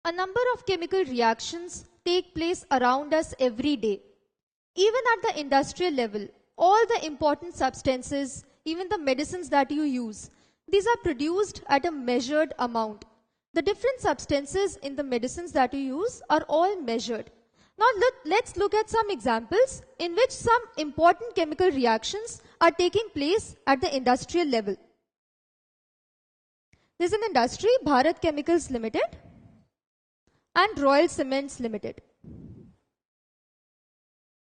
A number of chemical reactions take place around us every day. Even at the industrial level, all the important substances, even the medicines that you use, these are produced at a measured amount. The different substances in the medicines that you use are all measured. Now let's look at some examples in which some important chemical reactions are taking place at the industrial level. There's an industry, Bharat Chemicals Limited and Royal Cements Limited.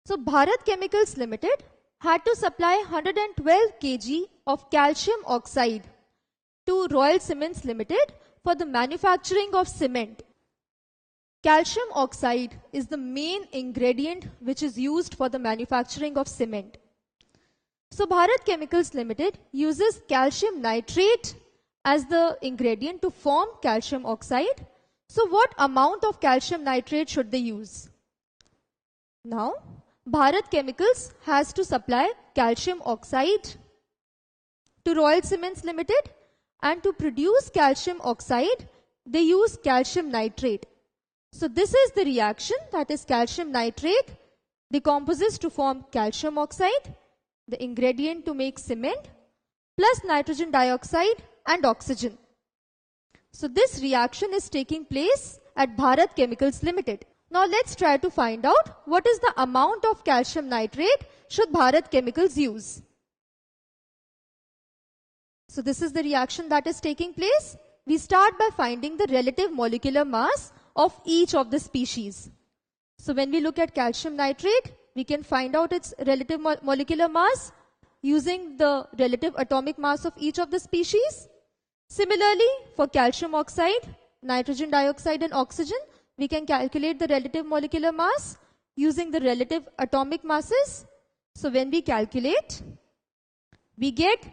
So Bharat Chemicals Limited had to supply 112 kg of calcium oxide to Royal Cements Limited for the manufacturing of cement. Calcium oxide is the main ingredient which is used for the manufacturing of cement. So Bharat Chemicals Limited uses calcium nitrate as the ingredient to form calcium oxide. So what amount of calcium nitrate should they use? Now, Bharat Chemicals has to supply calcium oxide to Royal Cements Limited, and to produce calcium oxide, they use calcium nitrate. So this is the reaction, that is calcium nitrate decomposes to form calcium oxide, the ingredient to make cement, plus nitrogen dioxide and oxygen. So this reaction is taking place at Bharat Chemicals Limited. Now let's try to find out what is the amount of calcium nitrate should Bharat Chemicals use. So this is the reaction that is taking place. We start by finding the relative molecular mass of each of the species. So when we look at calcium nitrate, we can find out its relative molecular mass using the relative atomic mass of each of the species. Similarly, for calcium oxide, nitrogen dioxide and oxygen, we can calculate the relative molecular mass using the relative atomic masses. So when we calculate, we get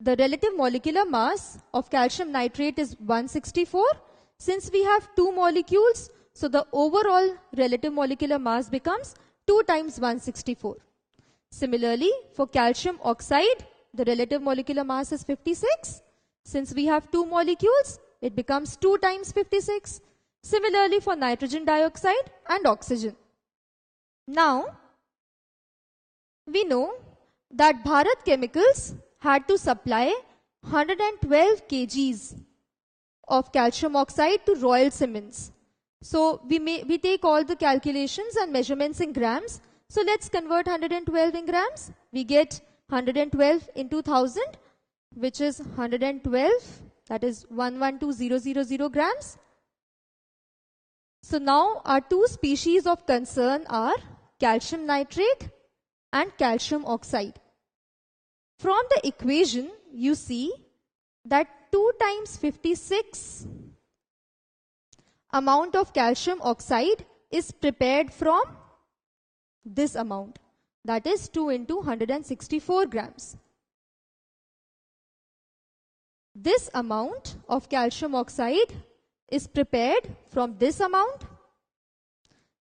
the relative molecular mass of calcium nitrate is 164. Since we have two molecules, so the overall relative molecular mass becomes 2 times 164. Similarly, for calcium oxide, the relative molecular mass is 56. Since we have two molecules, it becomes 2 times 56. Similarly, for nitrogen dioxide and oxygen. Now, we know that Bharat Chemicals had to supply 112 kgs of calcium oxide to Royal Cements. So we take all the calculations and measurements in grams. So let's convert 112 in grams. We get 112 into 1000, which is 112, that is 112000 grams. So now our two species of concern are calcium nitrate and calcium oxide. From the equation, you see that 2 times 56 amount of calcium oxide is prepared from this amount, that is 2 into 164 grams. This amount of calcium oxide is prepared from this amount.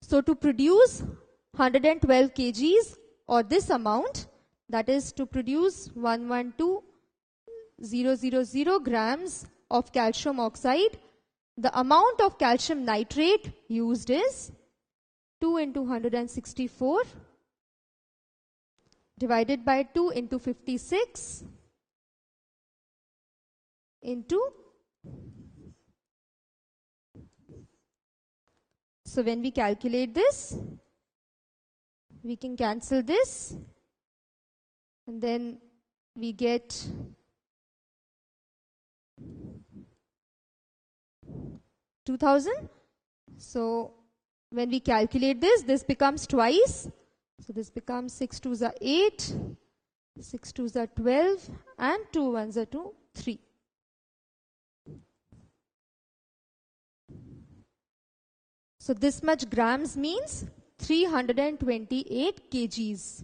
So to produce 112 kgs or this amount, that is to produce 112000 grams of calcium oxide, the amount of calcium nitrate used is 2 into 164 divided by 2 into 56 into. So when we calculate this, we can cancel this, and then we get 2000. So when we calculate this, this becomes twice. So this becomes 6 2s are 8, 6 2s are 12, and 2 1s are 2, 3. So this much grams means 328 kgs.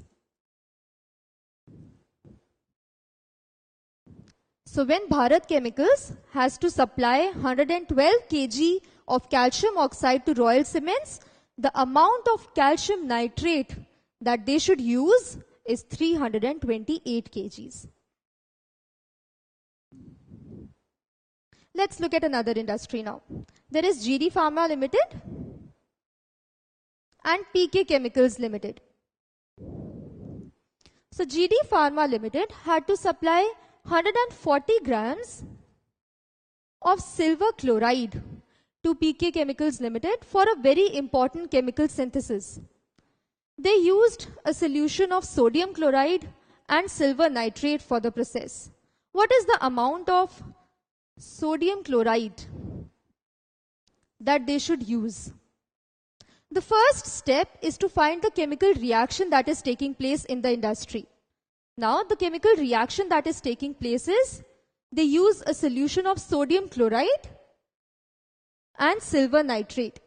So when Bharat Chemicals has to supply 112 kg of calcium oxide to Royal Cements, the amount of calcium nitrate that they should use is 328 kgs. Let's look at another industry now. There is GD Pharma Limited and PK Chemicals Limited. So GD Pharma Limited had to supply 140 grams of silver chloride to PK Chemicals Limited for a very important chemical synthesis. They used a solution of sodium chloride and silver nitrate for the process. What is the amount of sodium chloride that they should use? The first step is to find the chemical reaction that is taking place in the industry. Now, the chemical reaction that is taking place is they use a solution of sodium chloride and silver nitrate.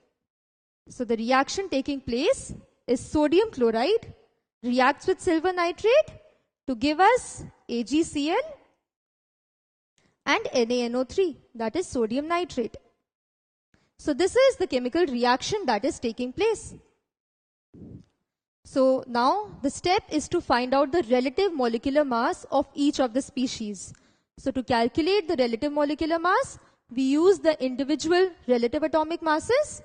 So, the reaction taking place is sodium chloride reacts with silver nitrate to give us AgCl and NaNO3, that is sodium nitrate. So this is the chemical reaction that is taking place. So now the step is to find out the relative molecular mass of each of the species. So to calculate the relative molecular mass, we use the individual relative atomic masses.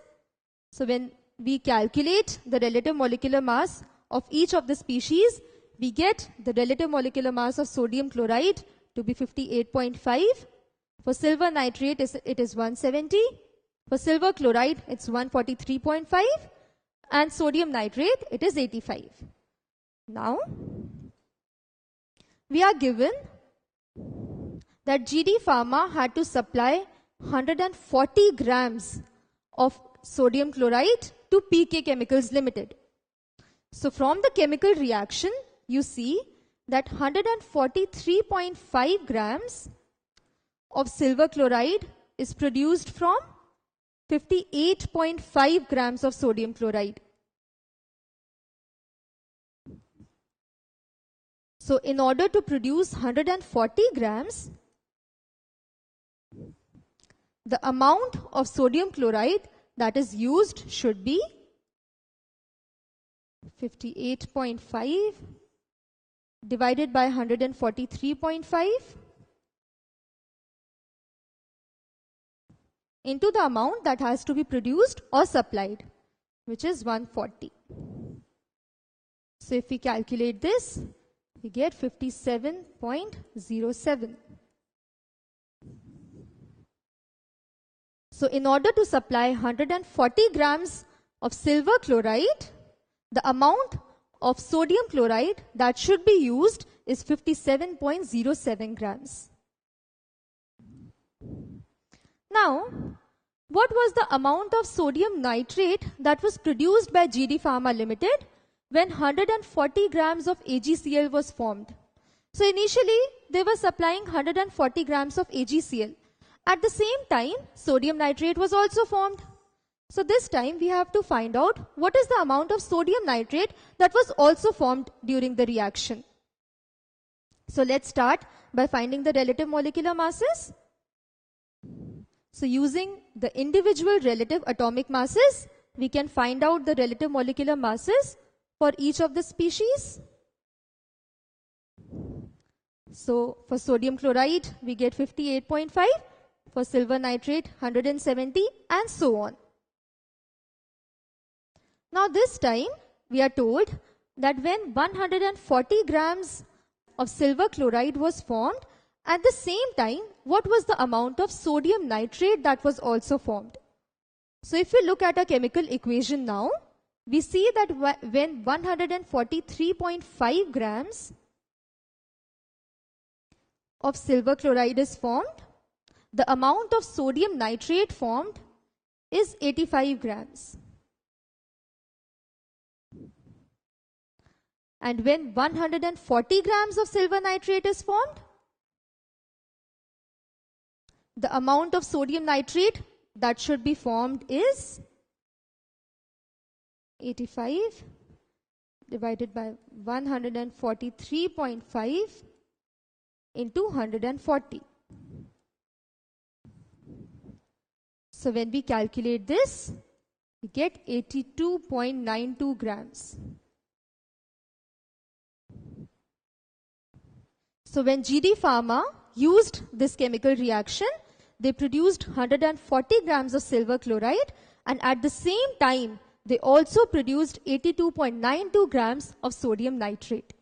So when we calculate the relative molecular mass of each of the species, we get the relative molecular mass of sodium chloride to be 58.5. For silver nitrate, it is 170. For silver chloride, it's 143.5. And sodium nitrate, it is 85. Now, we are given that GD Pharma had to supply 140 grams of sodium chloride to PK Chemicals Limited. So from the chemical reaction, you see that 143.5 grams of silver chloride is produced from 58.5 grams of sodium chloride. So in order to produce 140 grams, the amount of sodium chloride that is used should be 58.5 divided by 143.5 into the amount that has to be produced or supplied, which is 140. So if we calculate this, we get 57.07. So in order to supply 140 grams of silver chloride, the amount of sodium chloride that should be used is 57.07 grams. Now, what was the amount of sodium nitrate that was produced by GD Pharma Limited when 140 grams of AgCl was formed? So initially, they were supplying 140 grams of AgCl. At the same time, sodium nitrate was also formed. So this time we have to find out what is the amount of sodium nitrate that was also formed during the reaction. So let's start by finding the relative molecular masses. So using the individual relative atomic masses, we can find out the relative molecular masses for each of the species. So for sodium chloride, we get 58.5, for silver nitrate 170, and so on. Now this time we are told that when 140 grams of silver chloride was formed, at the same time, what was the amount of sodium nitrate that was also formed? So if we look at a chemical equation now, we see that when 143.5 grams of silver chloride is formed, the amount of sodium nitrate formed is 85 grams. And when 140 grams of silver nitrate is formed, the amount of sodium nitrate that should be formed is 85 divided by 143.5 into 140. So when we calculate this, we get 82.92 grams. So when GD Pharma used this chemical reaction, they produced 140 grams of silver chloride, and at the same time, they also produced 82.92 grams of sodium nitrate.